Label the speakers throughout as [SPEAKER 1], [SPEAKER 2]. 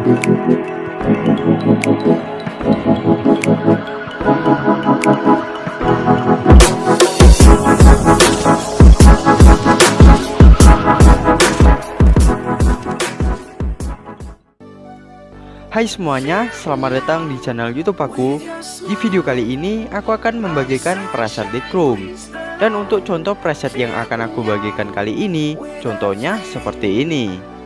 [SPEAKER 1] Hai semuanya, selamat datang di channel YouTube aku. Di video kali ini aku akan membagikan preset Lightroom. Dan untuk contoh preset yang akan aku bagikan kali ini, contohnya seperti ini.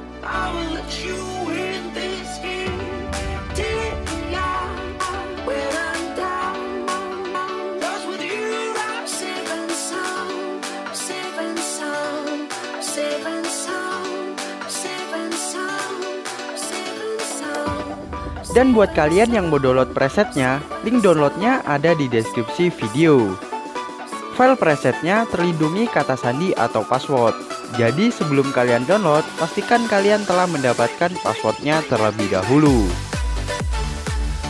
[SPEAKER 1] Dan buat kalian yang mau download presetnya, link downloadnya ada di deskripsi video. File presetnya terlindungi kata sandi atau password. Jadi sebelum kalian download, pastikan kalian telah mendapatkan passwordnya terlebih dahulu.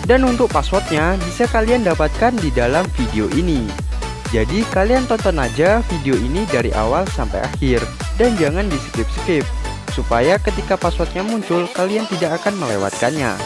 [SPEAKER 1] Dan untuk passwordnya bisa kalian dapatkan di dalam video ini. Jadi kalian tonton aja video ini dari awal sampai akhir. Dan jangan di skip-skip, supaya ketika passwordnya muncul, kalian tidak akan melewatkannya.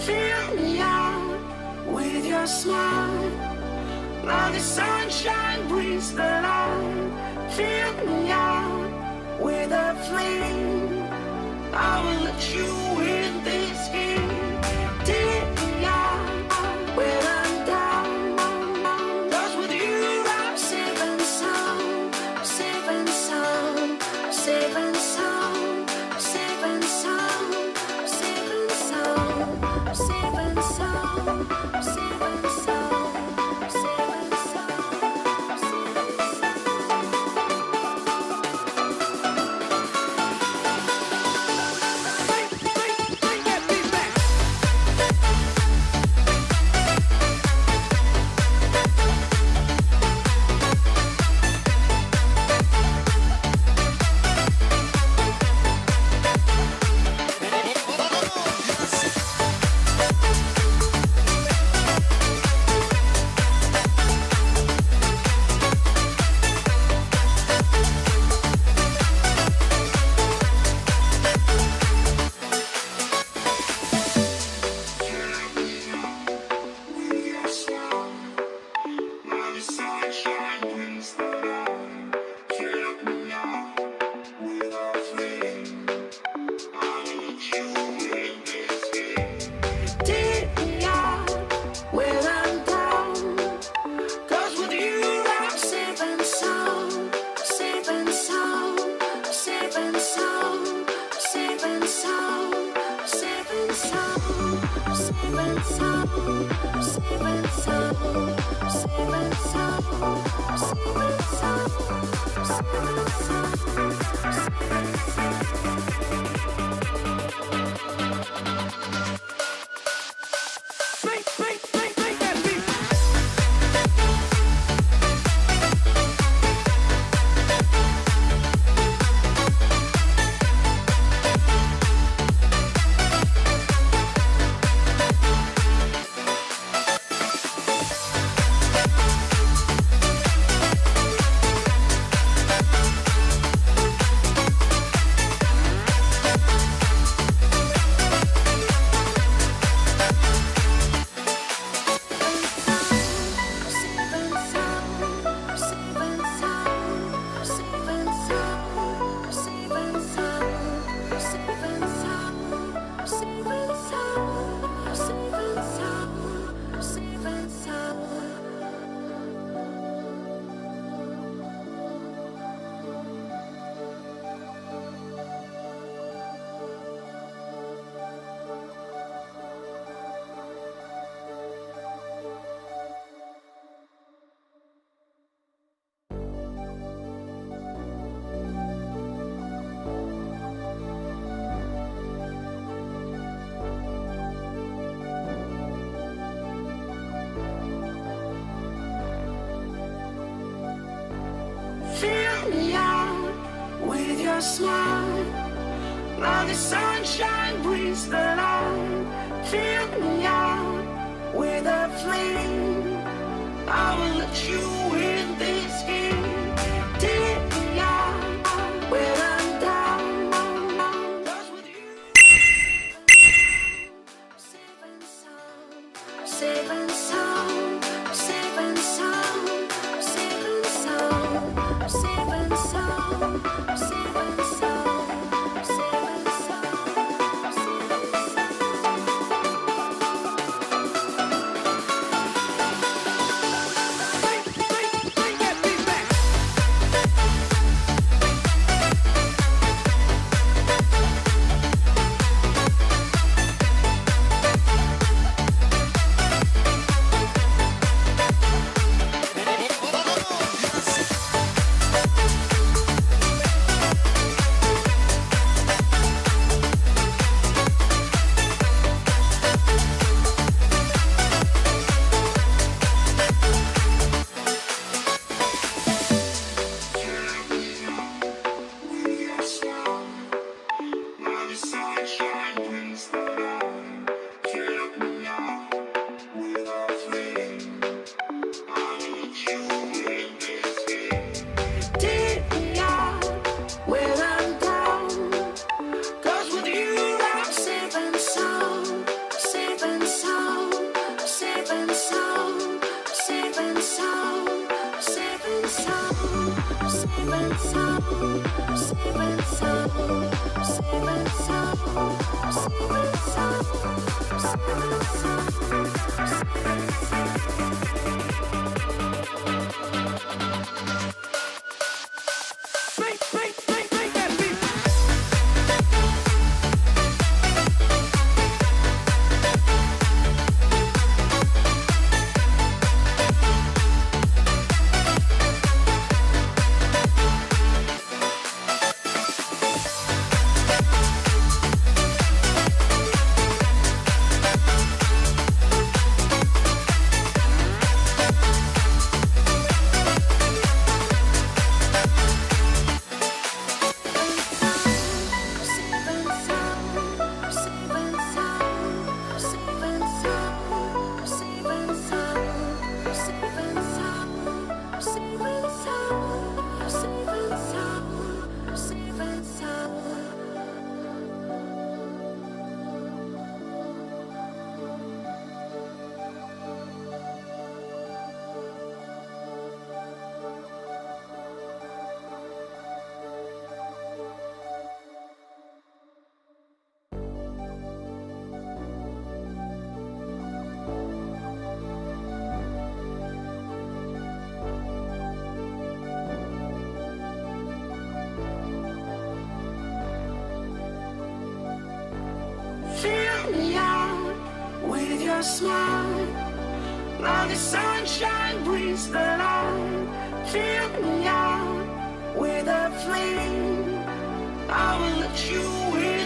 [SPEAKER 2] Fill me out with your smile. Now the sunshine brings the light. Fill me out with a flame. I will let you in this game. Take me out when I'm down. 'Cause with you I'm safe and sound. Safe and sound. Safe and sound. Safe and sound. Safe and sound. Safe and sound. Safe and sound. Safe and sound. Safe and sound. Fill me out with your smile. Now the sunshine brings the light. Fill me out with a flame. I will let you in this game. Take me out when I'm down. 'Cause with you, safe and sound, safe and sound, safe and sound, safe and sound, safe and sound, safe and sound, safe and sound, safe and fill me out with your smile. Now the sunshine brings the light. Fill me out with a flame. I will let you in.